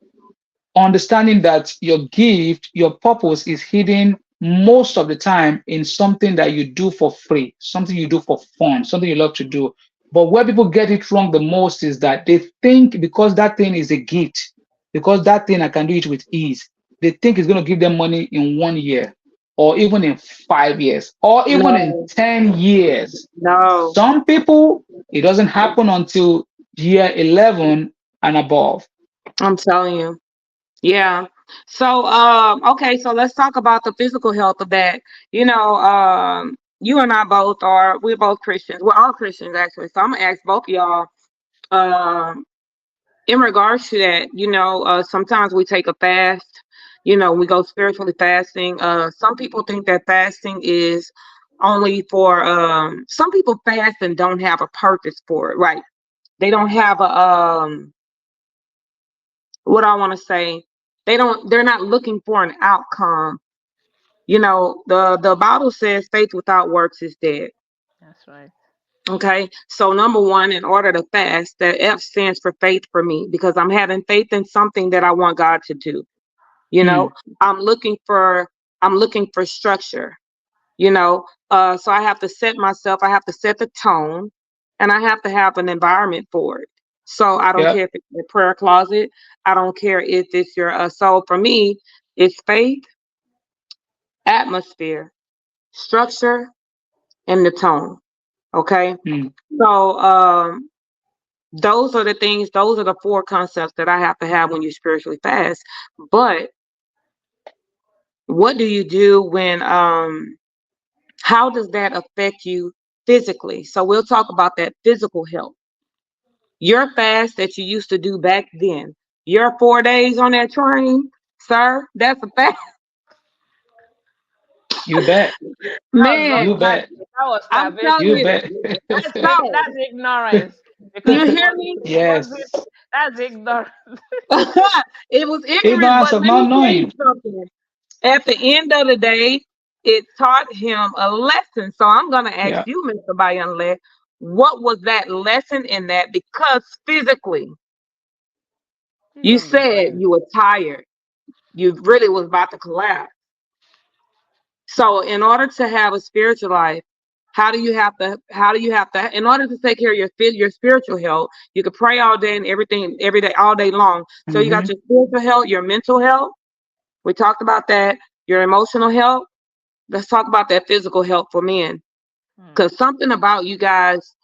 understanding that your gift, your purpose is hidden most of the time in something that you do for free, something you do for fun, something you love to do. But where people get it wrong the most is that they think because that thing is a gift, because that thing I can do it with ease, they think it's going to give them money in 1 year, or even in 5 years, or even in No, 10 years. no, Some people, it doesn't happen until year 11 and above. I'm telling you. Yeah. So, okay, so let's talk about the physical health of that. You and I both we're both Christians. We're all Christians actually. So I'm gonna ask both of y'all, um, in regards to that, sometimes we take a fast, we go spiritually fasting. Some people think that fasting is only for, some people fast and don't have a purpose for it, right? They don't have what I want to say, they're not looking for an outcome. The Bible says faith without works is dead. That's right. Okay. So number one, in order to fast, the F stands for faith for me, because I'm having faith in something that I want God to do. You know, Hmm. I'm looking for I'm looking for structure, you know. So I have to set myself, I have to set the tone, and I have to have an environment for it. So I don't Yep. care if it's your prayer closet, I don't care if it's your so for me, it's faith, atmosphere, structure, and the tone. Okay. Hmm. So those are the things, those are the four concepts that I have to have when you spiritually fast. But what do you do when how does that affect you physically? So we'll talk about that physical health. Your fast that you used to do back then, your 4 days on that train, sir, that's a fast. You bet. That was not Man, You bet. fasting. That was I'm telling starvation. You you, bet. no, That's ignorance because you hear me? it wasn't. Yes. That's ignorance. It was ignorance, Ignorance but of let not me tell you knowing. something. At the end of the day, it taught him a lesson. So I'm gonna ask Yeah. you, Mr. Bayanle, what was that lesson in that? Because physically, You're you gonna be said blind. you were tired. you really was about to collapse. So in order to have a spiritual life, how do you have to in order to take care of your spiritual health, you could pray all day and everything every day, all day long. So you got Mm-hmm. your spiritual health, your mental health. We talked about that, your emotional health. Let's talk about that physical health for men. Mm. Because something about you guys,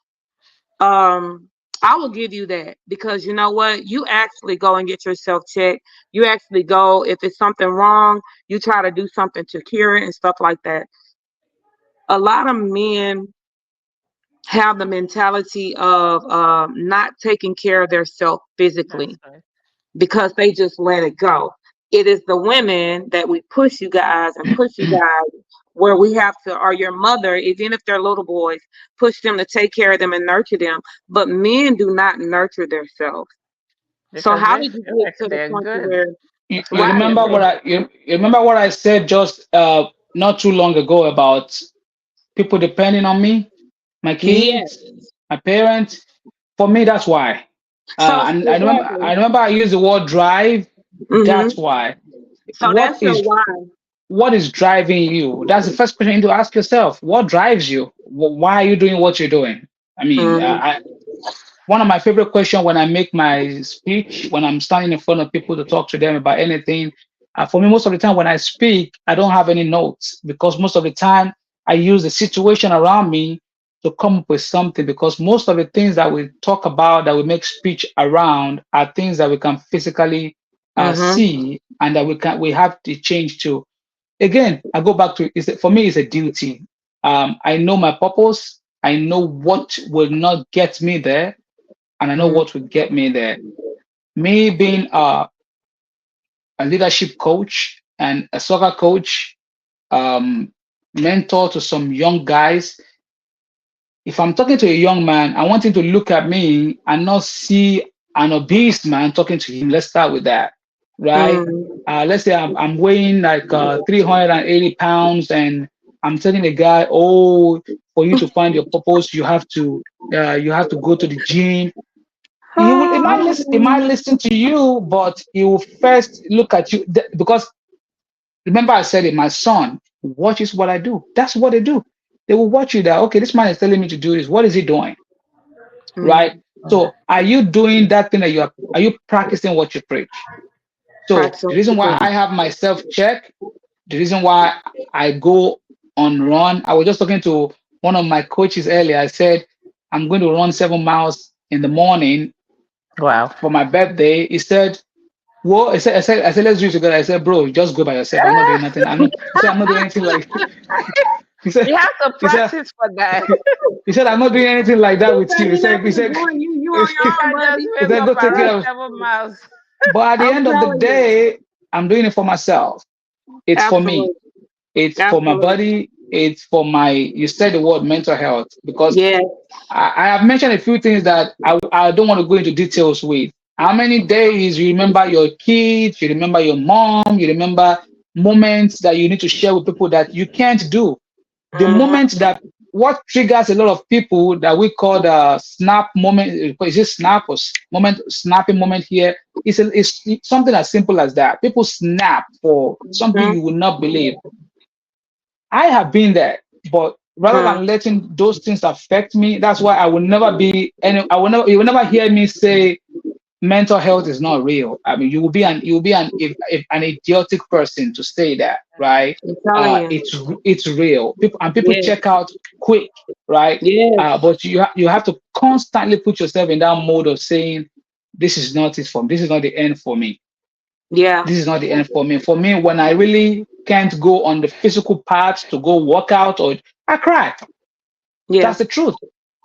um, I will give you that because you know what? You actually go and get yourself checked. You actually go, if it's something wrong, you try to do something to cure it and stuff like that. A lot of men have the mentality of not taking care of their self physically That's right. because they just let it go. It is the women that we push you guys and push you guys where we have to, or your mother, even if they're little boys, push them to take care of them and nurture them. But men do not nurture themselves. So Because how they did you feel get like to the they're point to good. where You That's right? what remember they you remember what I said just not too long ago about people depending on me, my Yes. kids, my parents. For me, that's why. So And exactly. I remember I used the word drive. Hmm. That's why. So What that's your is why. what is driving you? That's the first question you need to ask yourself. What drives you? Why are you doing what you're doing? I mean, Hmm. one of my favorite questions when I make my speech, when I'm standing in front of people to talk to them about anything, for me, most of the time when I speak, I don't have any notes because most of the time I use the situation around me to come up with something. Because most of the things that we talk about, that we make speech around, are things that we can physically Hmm. see and that we have to change to. Again, I go back to for me, it's a duty. I know my purpose. I know what will not get me there, and I know Hmm. what will get me there. Me being a leadership coach and a soccer coach, um, mentor to some young guys. If I'm talking to a young man, I want him to look at me and not see an obese man talking to him. Let's start with that, right? Hmm. Let's say I'm weighing like 380 pounds, and I'm telling the guy, "Oh, for you to find your purpose, you have to go to the gym." He might listen to you, but he will first look at you because remember I said it. My son watches what I do. That's what they do. They will watch you. That okay, this man is telling me to do this. What is he doing? Right? Hmm. So are you doing that thing that are you practicing what you preach? So Practice. the reason why I have my self check, the reason why I go on run, I was just talking to one of my coaches earlier. I said, I'm going to run 7 miles in the morning Wow. for my birthday. He said, well, I said, let's do it together. I said, bro, just go by yourself. I'm not doing nothing. He said, I'm not doing anything like, he said, You have to he said, practice for that. he said, I'm not doing anything like that with you. He not He even said, going. You he on your You said, own, can just buddy. he wake said, up go take and care run of. 7 miles. But at the I'm end of the telling you. day, I'm doing it for myself. It's for me. Absolutely. It's for my Absolutely. body. It's for my, you said the word mental health, because Yes. I have mentioned a few things that I don't want to go into details with. How many days you remember your kids, you remember your mom, you remember moments that you need to share with people that you can't do. The moment Hmm. that what triggers a lot of people that we call the snap moment, is it snap or moment, snapping moment here? It's something as simple as that. People snap for something you will not believe. I have been there, but rather Hmm. than letting those things affect me, that's why I will never be any. I will never. You will never hear me say mental health is not real. I mean, you will be if an idiotic person to say that, right? I'm telling you. It's real. People Yes. check out quick, right? Yes. But you have to constantly put yourself in that mode of saying, this is not the end for me. Yeah. This is not the end for me. For me, when I really can't go on the physical part to go work out, or I cry. Yeah. That's the truth.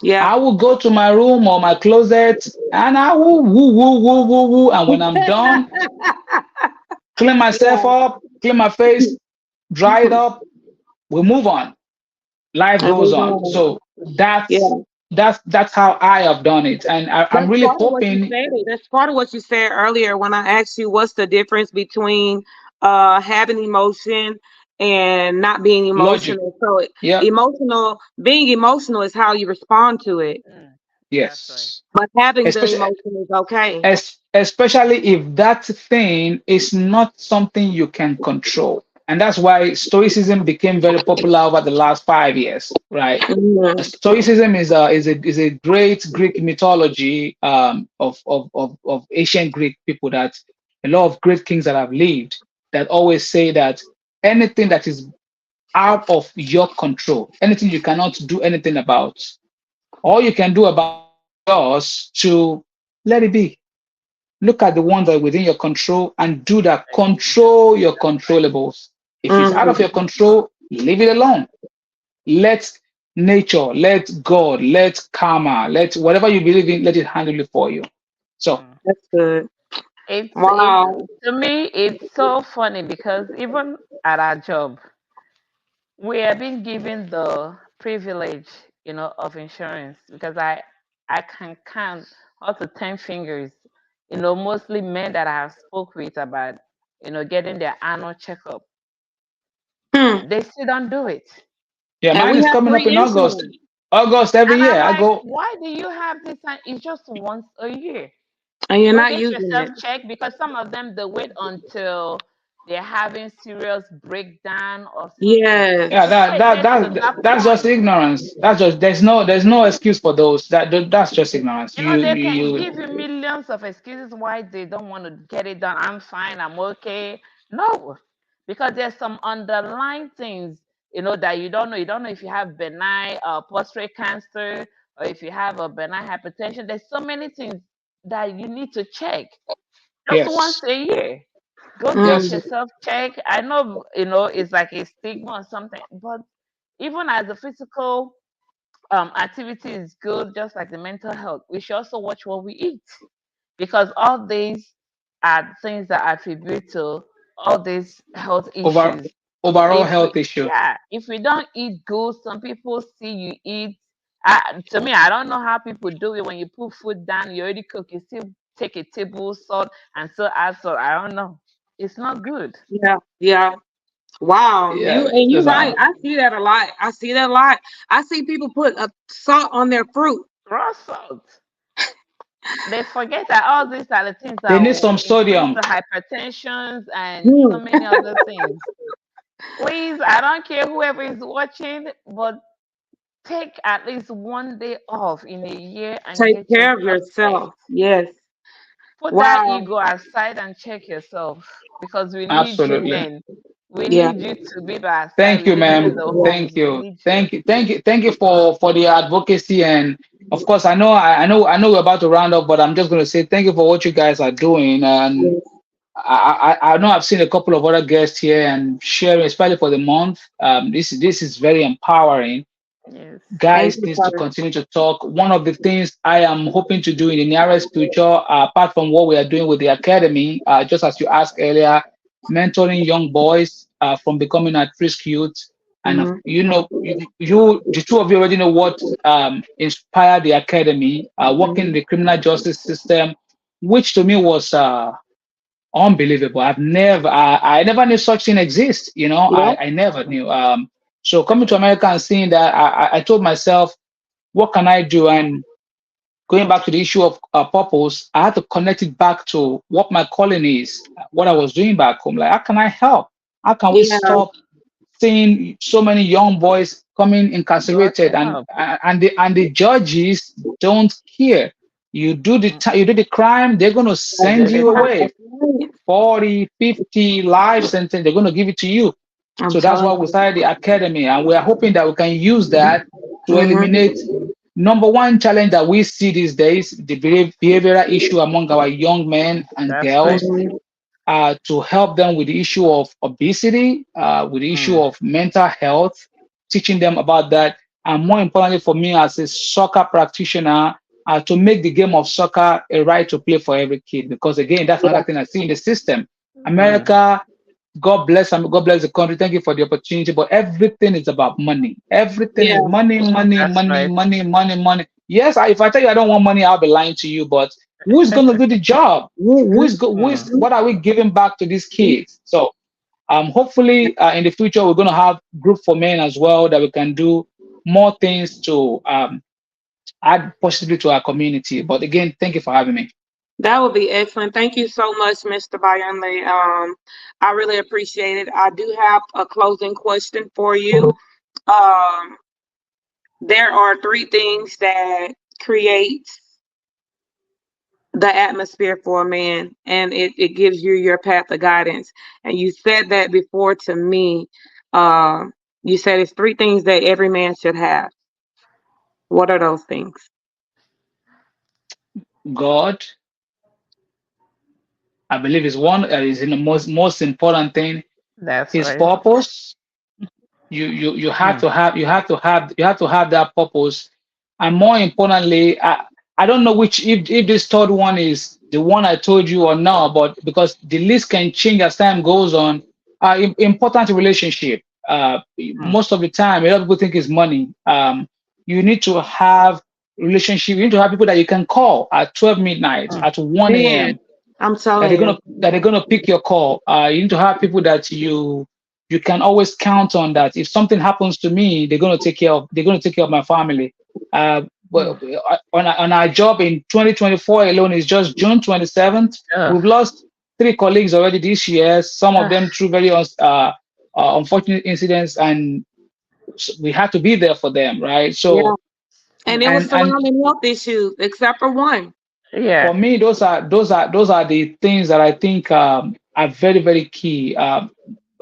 Yeah. I will go to my room or my closet and I will woo woo woo woo woo. And when I'm done, clean myself Yeah. up, clean my face, dry it up, we move on. Life And goes move on. on. So that's Yeah. that's how I have done it. And I'm That's really part of what you hoping said. That's part of what you said earlier when I asked you what's the difference between having emotion and not being logic. emotional. So Yeah. emotional, being emotional is how you respond to it. Mm. That's right. Yes. But having the Especially emotion is okay. especially if that thing is not something you can control. And that's why Stoicism became very popular over the last 5 years, right? Mhm. Stoicism is a great Greek mythology of ancient Greek people, that a lot of great kings that have lived, that always say that anything that is out of your control, anything you cannot do anything about, all you can do about it is just to let it be. Look at the ones that are within your control and do that. Control your controllables. If it's out of Mhm. your control, leave it alone. Let nature, let God, let karma, let whatever you believe in, let it handle it for you. So, Mm. That's good. It's Wow. to me it's so funny because even at our job, we are being given the privilege, of insurance because I can count up to 10 fingers, mostly men that I have spoke with about, getting their annual checkup. Hmm. They still don't do it. yeah, And mine we is have coming up free in August. insurance. August every And year. I'm I like, go, why do you have this? And it's just once a year. And you're Go not get using yourself it. checked because some of them they wait until they're having serious breakdown or something. Yes. yeah, Before it gets to that that's just point, ignorance. That's just there's no excuse for those. That's just ignorance. they can give you millions of excuses why they don't want to get it done. I'm fine, I'm okay. No, because there's some underlying things, that you don't know. You don't know if you have benign prostate cancer or if you have a benign hypertension. There's so many things that you need to check just once Yes, a year. Go get Mm. yes, yourself checked. I know, it's like a stigma or something, but even as a physical activity is good, just like the mental health, we should also watch what we eat because all these are things that attribute to all these health over issues. overall If we, health issue. yeah, if we don't eat good, some people see you eat. To me, I don't know how people do it. When you put food down, you already cook, you still take a table salt and still add salt. I don't know. It's not good. Yeah. Yeah. Wow. Yeah, You those right. are I see that a lot. I see that a lot. I see people put a salt on their fruit. Raw salt. They forget that all these are the things they that need will some increase sodium. the hypertensions and Hmm. so many other things. Please, I don't care whoever is watching, but take at least one day off in a year and Take get care of yourself yourself. checked. Yes. Put that Wow. ego aside and check yourself because we need you, Absolutely. men. We Yeah. need you to be by our side. Thank We you, need you in ma'am. the Yeah. Thank homes. We you. need you. Thank you for the advocacy. And of course, I know we're about to round up, but I'm just going to say thank you for what you guys are doing. And Yes. I know I've seen a couple of other guests here and sharing, especially for the month. This is very empowering. Yes. Thank Guys you, needs to sir. continue to talk. One of the things I am hoping to do in the nearest future, apart from what we are doing with the academy, just as you asked earlier, mentoring young boys from becoming at-risk youth. And Hmm. the two of you already know what inspired the academy, working in Hmm. the criminal justice system, which to me was unbelievable. I never knew such thing exists. Yeah. I never knew. So coming to America and seeing that, I told myself, what can I do? And going back to the issue of purpose, I had to connect it back to what my calling is, what I was doing back home. Like, how can I help? How can we Yeah. stop seeing so many young boys coming Got incarcerated, to and help. the judges don't care. You do the crime, they're going to They send do the you That's time. away. right. 40, 50 life sentence, they're going to give it to you. I'm So that's telling why we you. started the academy, and we are hoping that we can use that to Hmm. eliminate number one challenge that we see these days, the behavioral issue among our young men and That's right. girls, Hmm. to help them with the issue of obesity, with the issue Mm. of mental health, teaching them about that. And more importantly, for me as a soccer practitioner, to make the game of soccer a right to play for every kid. Because again, that's Yeah. another thing I see in the system. Mm. America, God bless and God bless the country. Thank you for the opportunity. But everything is about money. Everything is Yeah. money, money, That's money, right. money, money, money. Yes, if I tell you I don't want money, I'll be lying to you. But who is going to do the job? Mm. What are we giving back to these kids? So hopefully in the future we're going to have group for men as well, that we can do more things to add positively to our community. But again, thank you for having me. That would be excellent. Thank you so much, Mr. Bayanle. I really appreciate it. I do have a closing question for you. Um, there are three things that create the atmosphere for a man, and it gives you your path of guidance. And you said that before to me. You said it's three things that every man should have. What are those things? God, I believe, is one is in the most important thing. That's His right. purpose. You have Mm. to have that purpose, and more importantly, I don't know which, if this third one is the one I told you or not, but because the list can change as time goes on. Important relationship. Mm. Most of the time, a lot of people think it's money. You need to have relationship. You need to have people that you can call at 12 midnight, Mm. at 1 Man, a.m. I'm telling you. That they're gonna pick your call. You need to have people that you can always count on, that if something happens to me, they're gonna take care of my family. Mm. But on our job in 2024 alone, is just June 27th. Ugh. We've lost three colleagues already this year. Some of Ugh. them through very unfortunate incidents, and we had to be there for them, right? Yeah. So And it Mm. was and surrounding health issues, except for one. Yeah, for me, those are the things that I think are very very key.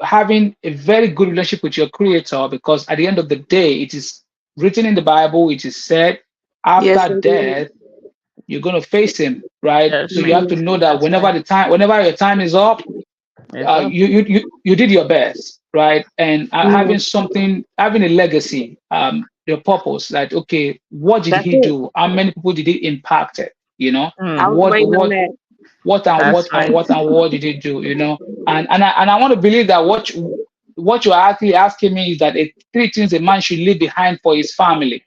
Having a very good relationship with your creator, because at the end of the day, it is written in the Bible, it is said, Yes, after indeed. death you're going to face him, right? So you have judgment. to Mhm. know that That's right. whenever your time is up, It's up. you did your best, right? And Mhm. having a legacy, your purpose, like, okay, what did That's he it. do? How many people did he impact? I Mm. was What waiting on what that. That's right. and what did he do? And I want to believe that what you're actually asking me is that three things a man should leave behind for his family.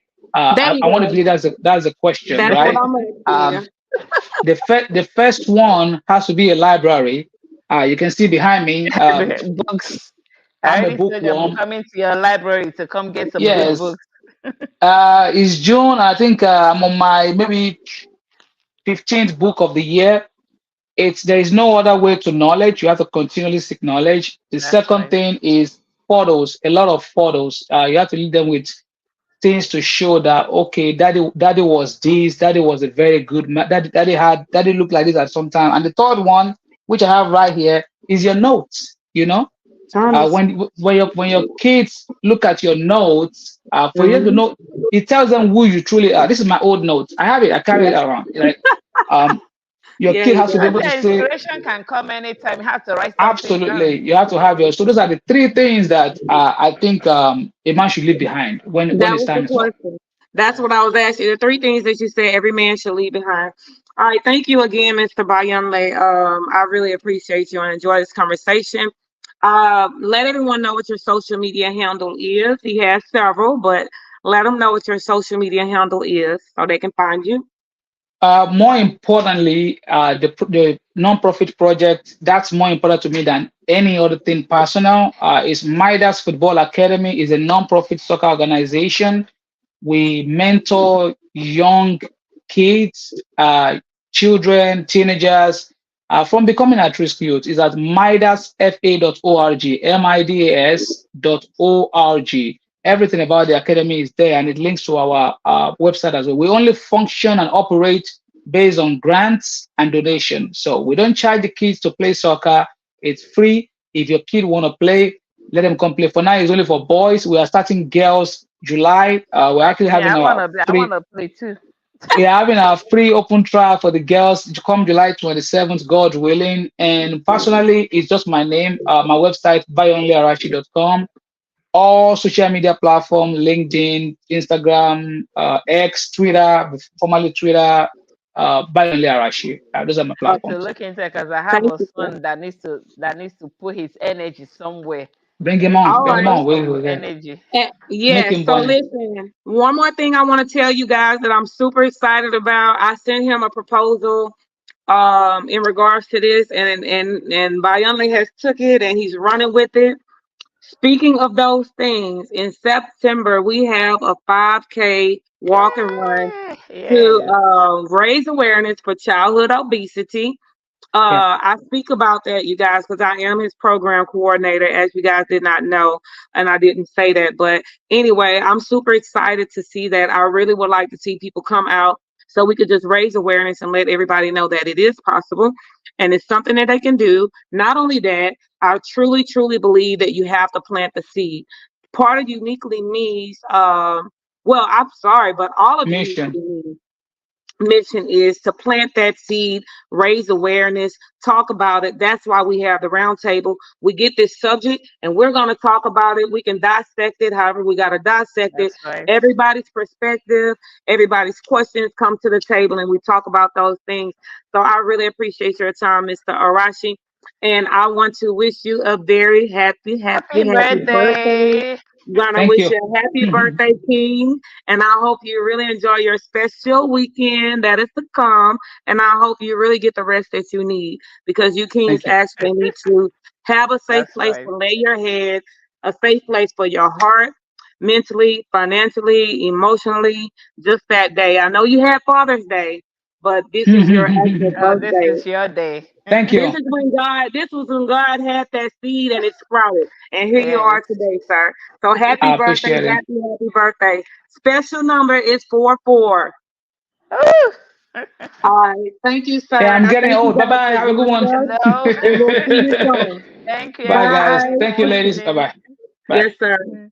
There I you want to go. believe that's a question, That's what right? I'm asking Um, you. the first one has to be a library. You can see behind me. The books. I I'm a already told you I'm bookworm. coming to your library to come get some good Yes. books. It's June. I think I'm on my maybe 15th book of the year. There is no other way to knowledge. You have to continually seek knowledge. The That's second right. thing is photos. A lot of photos. You have to lead them with things to show that, okay, daddy was this, daddy was a very good man, daddy looked like this at some time. And the third one, which I have right here, is your notes. Honest. When your kids look at your notes, for you to Hmm. know, it tells them who you truly are. This is my old notes. I have it. I carry it Yeah. around. Like, um, your Yeah, kid you has to be Because able do. to the say, inspiration can come anytime. You have to write something down. absolutely. You have to have your. So those are the three things that I think a man should leave behind when That his was the time is up. question. That's what I was asking. The three things that you said every man should leave behind. All right. Thank you again, Mr. Bayamle. I really appreciate you and enjoy this conversation. Let everyone know what your social media handle is. He has several, but let them know what your social media handle is so they can find you. More importantly, the non-profit project that's more important to me than any other thing personal is Midas Football Academy. Is a non-profit soccer organization. We mentor young kids, children, teenagers from becoming at-risk youth. Is at midasfa.org, midas.org. Everything about the academy is there, and it links to our website as well. We only function and operate based on grants and donations. So we don't charge the kids to play soccer. It's free. If your kid want to play, let them come play. For now, it's only for boys. We are starting girls July. We're actually Me, having our I wanna play too. free open trial for the girls to come July 27th, God willing. And personally, it's just my name, my website, bayonlearachi.com. All social media platform, LinkedIn, Instagram, X, Twitter, formerly Twitter, Bayonle Arashi. Those are my I need to platforms. look into it because I have Thank a you, sir. son that needs to put his energy somewhere. Bring He him needs to on, All bring him burn right. on. some We're there. energy. Make Yes. him So burn. listen, one more thing I want to tell you guys that I'm super excited about. I sent him a proposal in regards to this, and Bayonle has took it and he's running with it. Speaking of those things, in September we have a 5K walk and run Yeah, to yes, raise awareness for childhood obesity. Yeah. I speak about that, you guys, because I am his program coordinator, as you guys did not know, and I didn't say that. But anyway, I'm super excited to see that. I really would like to see people come out so we could just raise awareness and let everybody know that it is possible and it's something that they can do. Not only that, I truly, truly believe that you have to plant the seed. Part of Uniquely Me's, well, I'm sorry, but all of Mission. Uniquely Me's mission is to plant that seed, raise awareness, talk about it. That's why we have the roundtable. We get this subject and we're going to talk about it. We can dissect it however we got to dissect it. that's right. Everybody's perspective, everybody's questions come to the table and we talk about those things. So I really appreciate your time, Mr. Arashi. And I want to wish you a very happy, Happy happy, happy birthday. birthday. Gonna Thank wish you. you a happy birthday, King. And I hope you really enjoy your special weekend that is to come. And I hope you really get the rest that you need because you kings Thank you. actually need to have a safe That's place right. to lay your head, a safe place for your heart, mentally, financially, emotionally, just that day. I know you had Father's Day, but this is your actual This birthday. is your day. Thank This you. is when God, this was when God had that seed and it sprouted. And here you Yes. are today, sir. So happy I birthday, appreciate it. happy, happy birthday. Special number is 44. Ooh. All right. Thank you, sir. Yeah, And I'm I getting thank you old. Bye guys bye. for Have a good joining one. us. No. And we'll see you soon. Thank you, Bye, guys. everybody. Bye. Thank you, Nice ladies. Bye meeting bye. you. Bye. Yes, sir. Mm.